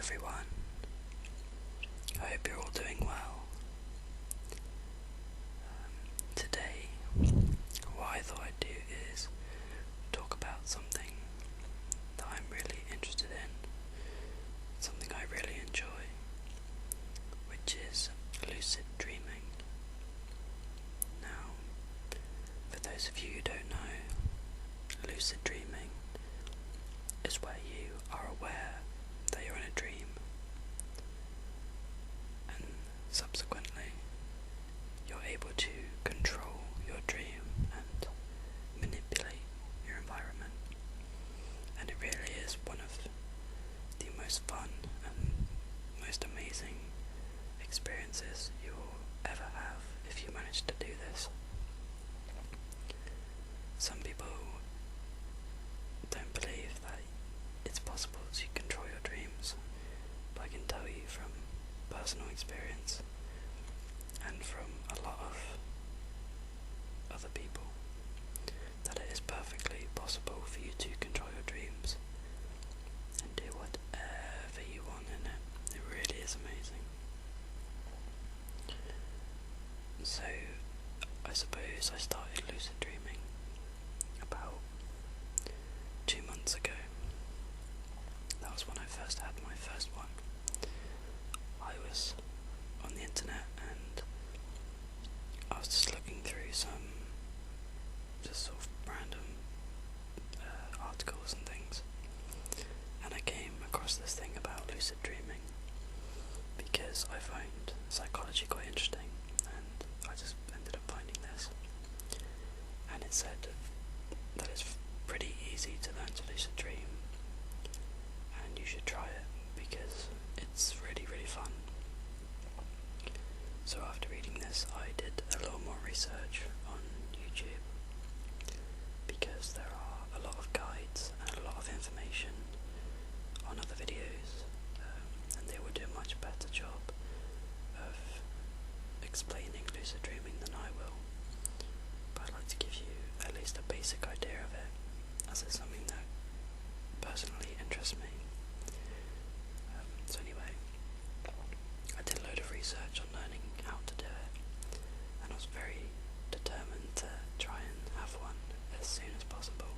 everyone. I hope you're all doing well. Today, what I thought I'd do is talk about something that I'm really interested in, something I really enjoy, which is lucid dreaming. Now, for those of you who don't know, lucid dreaming is where you are aware that you're in a dream, and subsequently you're able to control your dream and manipulate your environment. And it really is one of the most fun and most amazing experiences you'll ever have if you manage to do this. Some people don't believe that it's possible to control your dreams, but I can tell you from personal experience and from a lot of other people that it is perfectly possible for you to control your dreams and do whatever you want in it. It really is amazing. So I suppose I started lucid dreaming about 2 months ago. That was when I first had my first one. I was on the internet and I was just looking through some just sort of random articles and things, and I came across this thing about lucid dreaming because I find psychology quite interesting, and I just ended up finding this, and it said that it's pretty easy to learn to lucid dream and you should try it because it's really fun. So after reading this, I did a little more research on YouTube because there are a lot of guides and a lot of information on other videos, and they will do a much better job of explaining lucid dreaming than I will. But I'd like to give you at least a basic idea of it, as it's something that personally interests me. So anyway, I did a load of research on learning how to do it, and I was very determined to try and have one as soon as possible.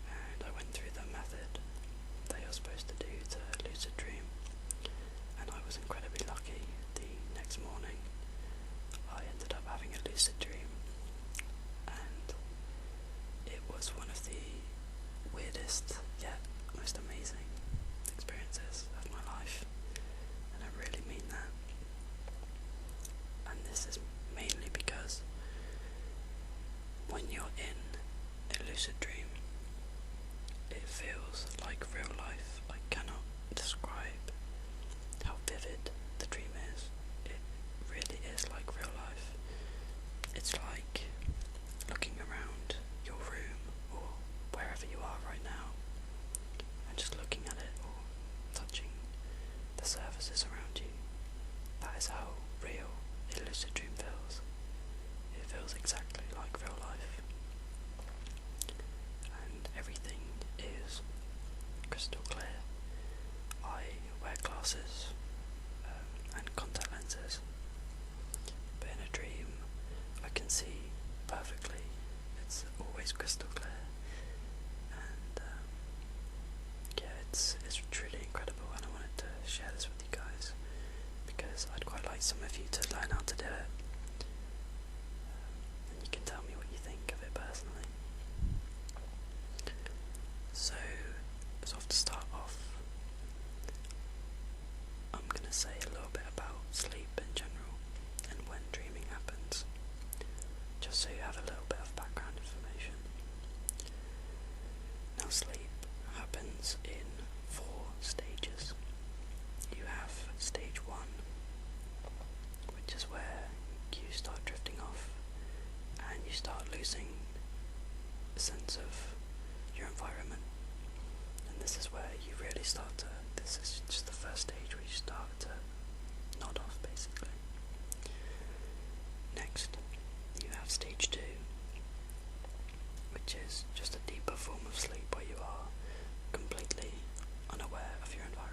And I went through the method that you're supposed to do to lucid dream, and I was incredibly lucky. The next morning I ended up having a lucid dream, and it was one of the weirdest yet most amazing experiences of my life, and I really mean that. And this is mainly because when you're in a lucid dream, it feels like real life. I cannot describe how vivid the dream is. It really is like real life. It's like looking around your room or wherever you are right now and just looking at it or touching the surfaces around you. That is how real a lucid dream feels. It feels exactly like real life. And everything is crystal clear. I wear glasses and contact lenses, but in a dream I can see perfectly. It's always crystal clear, and yeah, it's truly incredible, and I wanted to share this with you guys because I'd quite like some of you to learn how to do it, and you can tell me what you think of it personally. So to start off, I'm going to say a little bit about sleep in general and when dreaming happens, just so you have a little bit of background information. Now, sleep happens in 4 stages. You have stage 1, which is where you start drifting off and you start losing a sense of your environment. And this is where you really start to, this is just the first stage where you start to nod off, basically. Next, you have stage 2, which is just a deeper form of sleep where you are completely unaware of your environment.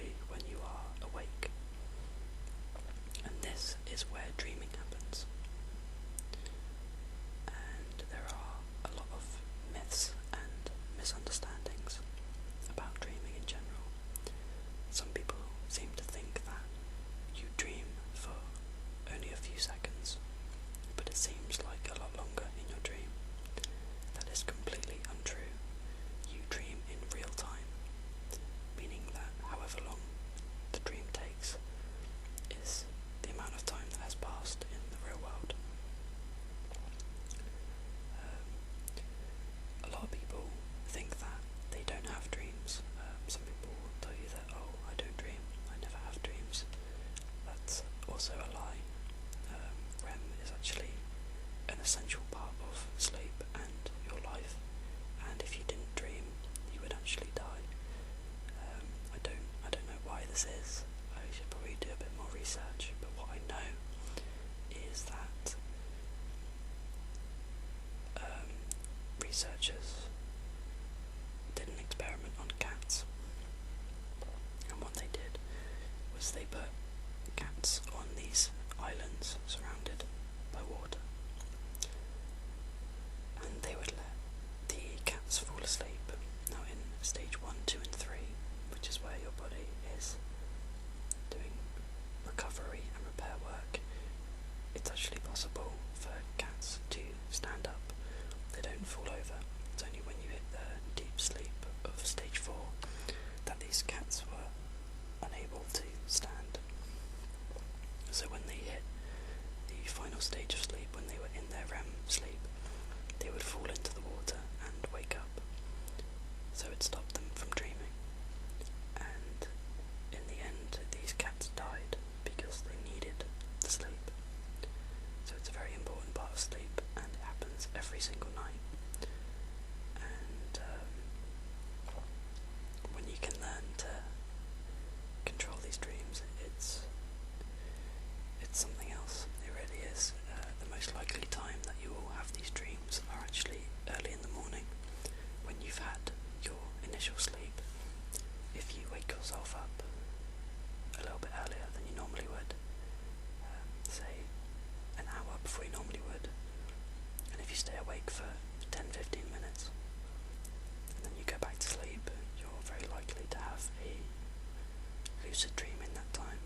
actually when you are awake. And this is where dreaming happens. And there are a lot of myths and misunderstandings about dreaming in general. Some people seem to think that you dream for only a few seconds, but it seems like a lot longer in your dream. That is completely untrue. You dream in real time, meaning that however long the dream takes is the amount of time that has passed in the real world. A lot of people think that they don't have dreams. Some people will tell you that, oh, I don't dream, I never have dreams. That's also a lie. REM is actually an essential part of sleep and your life, and if you didn't dream, you would actually die. I don't know why this is. I should probably do a bit more research, but what I know is that researchers did an experiment on cats, and what they did was they put cats on these islands surrounded by water, and they would let the cats fall asleep. Now in stage 1, 2 and 3, which is where your body is doing recovery and repair work, it's actually possible for cats to stand up. They don't fall over. It's only when you hit the deep sleep of stage 4 that these cats were unable to stand. So when they hit the final stage of sleep, when they were in their REM sleep, they would fall into the water and wake up. So it stopped them from dreaming. And in the end, these cats died because they needed the sleep. So it's a very important part of sleep, and it happens every single night. And when you can learn to control these dreams, it's something else. It really is. The most likely time that you will have these dreams are actually early in the morning, when you've had your initial sleep. If you wake yourself up a little bit earlier than you normally would, say an hour before you normally would, and if you stay awake for 10-15 minutes, and then you go back to sleep, you're very likely to have a lucid dream in that time.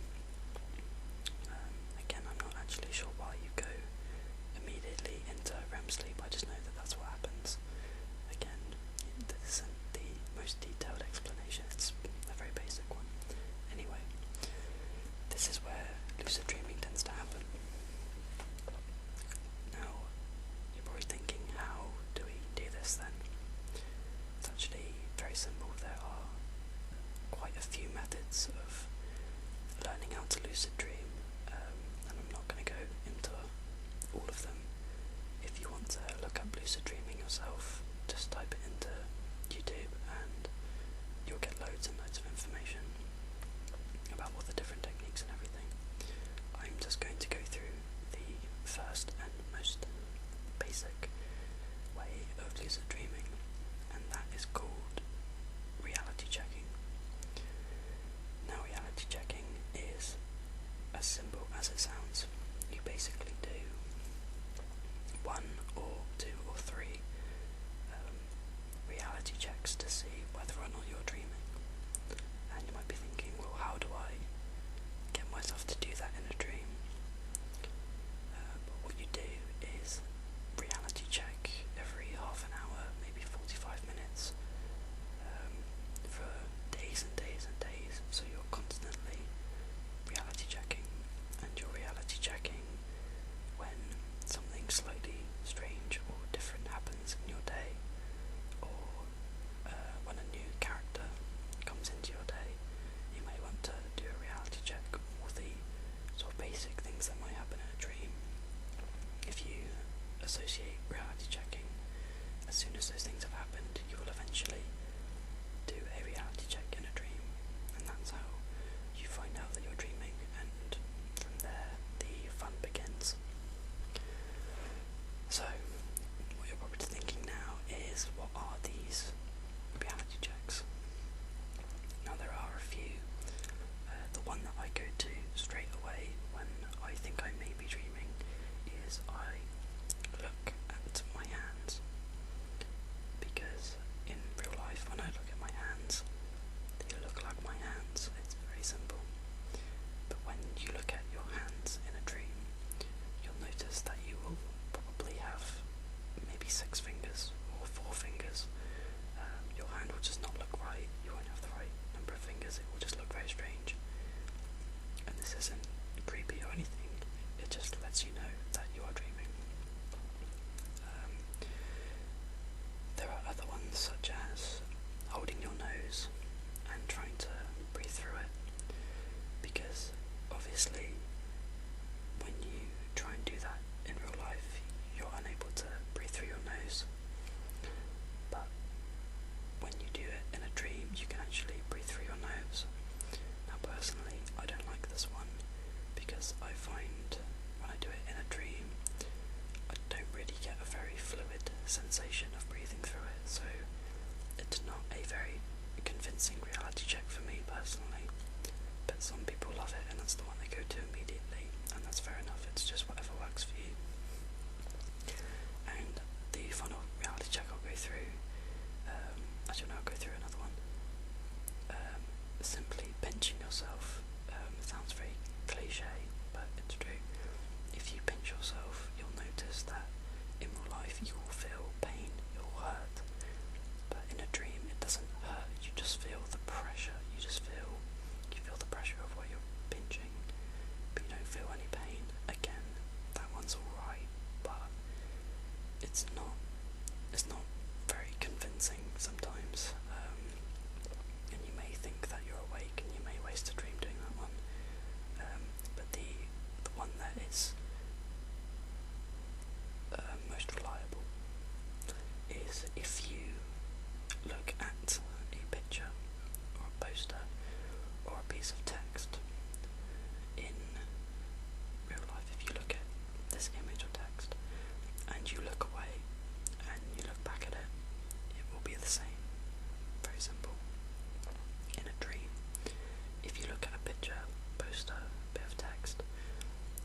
Again, I'm not actually sure why you go immediately into REM sleep, I just know that that's what happens. Again, this isn't the most detailed explanation, it's a very basic one. Anyway, this is where lucid dreaming tends to happen. Now, you're probably thinking, how do we do this then? It's actually very simple. There are quite a few methods of learning how to lucid dream, and I'm not going to go into all of them. If you want to look up lucid dreaming yourself, just type it into YouTube and you'll get loads and loads of information about all the different techniques and everything. fair enough, it's just whatever works for you. And the final reality check I'll go through, actually no, I'll go through another one. Simply pinching yourself. It sounds very cliche, but it's true. If you pinch yourself, you'll notice that in real life you will feel pain, it will hurt. But in a dream it doesn't hurt, you just feel the pressure, you feel the pressure of what you're pinching, but you don't feel any pain. Again, that one's alright, but it's not very convincing sometimes. And you may think that you're awake and you may waste a dream doing that one. But the one that is most reliable is if you look at a picture or a poster or a piece of text in real life. If you look at this image or text and you look away and you look back at it, it will be the same. Very simple. In a dream, if you look at a picture, poster, bit of text,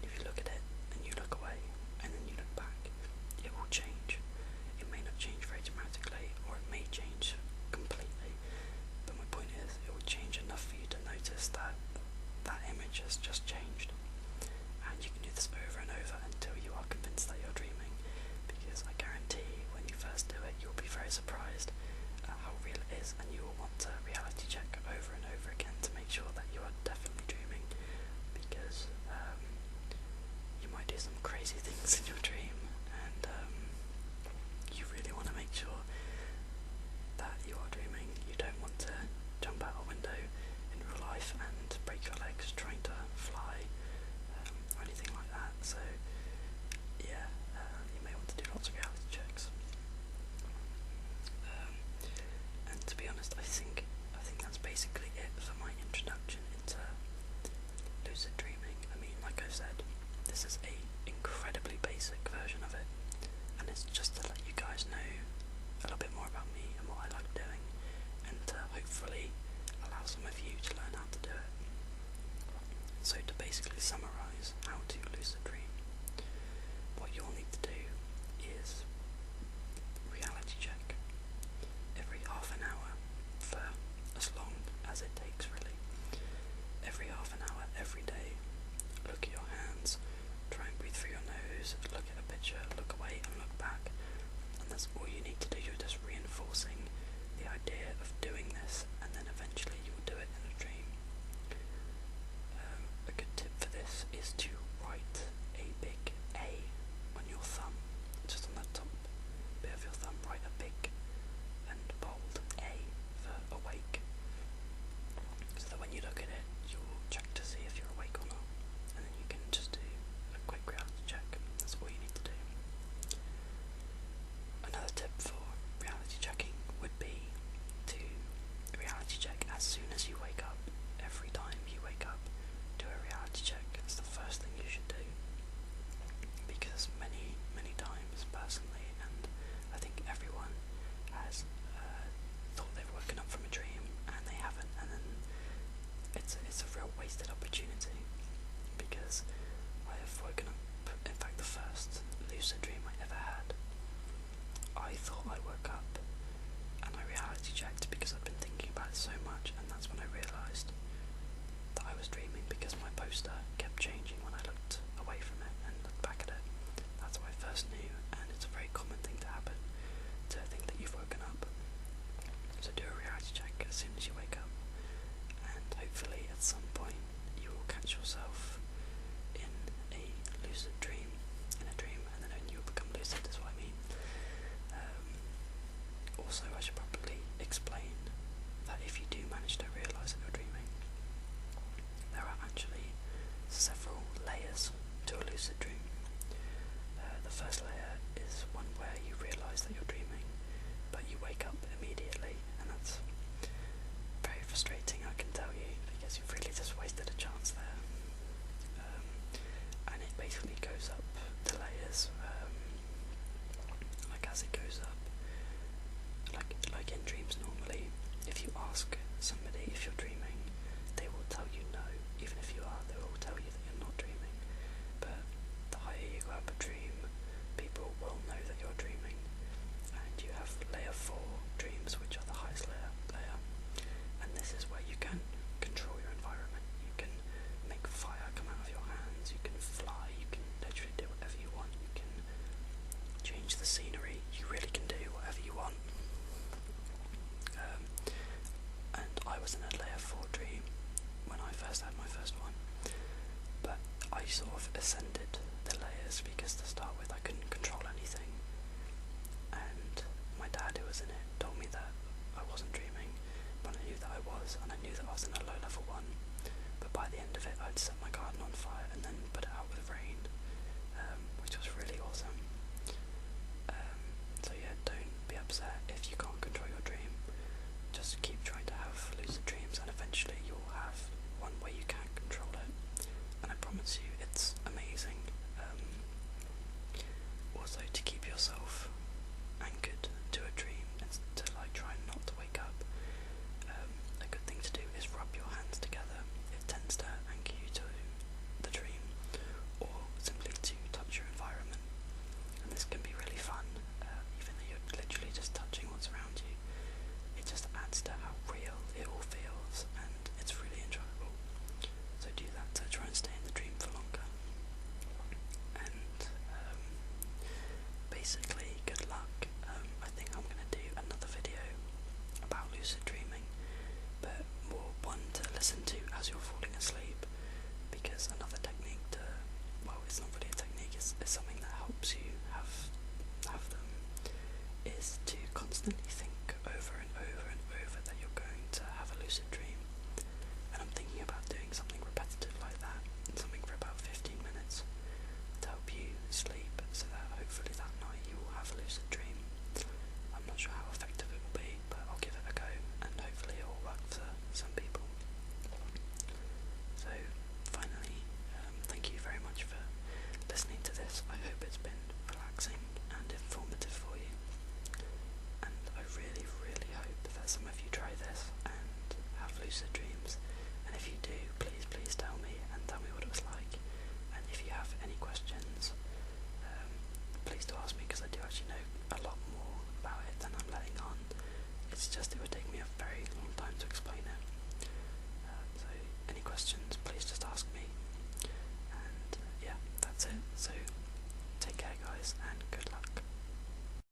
if you look at it and you look away and then you look back, it will change. It may not change very dramatically, or it may change completely, but my point is it will change enough for you to notice that that image has just changed. And you can do this over and over until you are convinced that you're dreaming, because I guarantee when you first do it you'll be very surprised at how real it is, and you will want to reality check over and over again to make sure that you are definitely dreaming, because you might do some crazy things in your dream, and you really want to make sure that you are dreaming. You don't want to jump out a window in real life and break your legs trying to fly, or anything like that. So yeah, you may want to do lots of reality checks. And to be honest, I think that's basically it for my introduction into lucid dreaming. I mean, like I said, this is a incredibly basic version of it, and it's just to let you guys know a little bit more about me and what I like doing, and to hopefully allow some of you to learn how to do it. So to basically summarise how to lucid dream, what you'll need to do is reality check every half an hour for as long as it takes, really. Every half an hour, every day, look at your hands, try and breathe through your nose, look at a picture, look away and look back, and that's all you need to do. You're just reinforcing the idea of doing this, and then eventually you will do it in a dream. A good tip for this is to write a big A on your thumb, just on the top bit of your thumb. Write a big and bold A for awake, so that when you look at it, you'll check to see if you're awake or not, and then you can just do a quick reality check. That's all you need to do. Another tip for reality checking would be to reality check as soon as you wake up. Every time you wake up, do a reality check. It's the first thing you should do, because many times, personally, and I think everyone has thought they've woken up from a dream and they haven't, and then it's a real wasted opportunity, because I have woken up, in fact the first lucid dream I ever had, I thought I woke up and I reality checked because I'd been thinking about it so much, and that's when I realised that I was dreaming, because my poster kept changing when I looked away from it and looked back at it. That's how I first knew, and it's a very common thing to happen, to think that you've woken up. So do a reality check as soon as you wake up, and hopefully at some point you will catch yourself in a lucid dream, and then you will become lucid, is what I mean. Also, I should probably explain that if you do manage to realise that you're dreaming, there are actually several layers to a lucid dream. The first layer is one where you realise that you're dreaming, but you wake up immediately, and that's very frustrating, I can tell you, because you've really just wasted a chance there. And it basically goes up the layers, like as it goes up, like in dreams normally. If you ask somebody if you're dreaming, they will tell you no. Even if you are, they will tell you that you're not dreaming. But I sort of ascended the layers because to start with I couldn't control anything, and my dad, who was in it, told me that I wasn't dreaming, but I knew that I was, and I knew that I was in a low level one.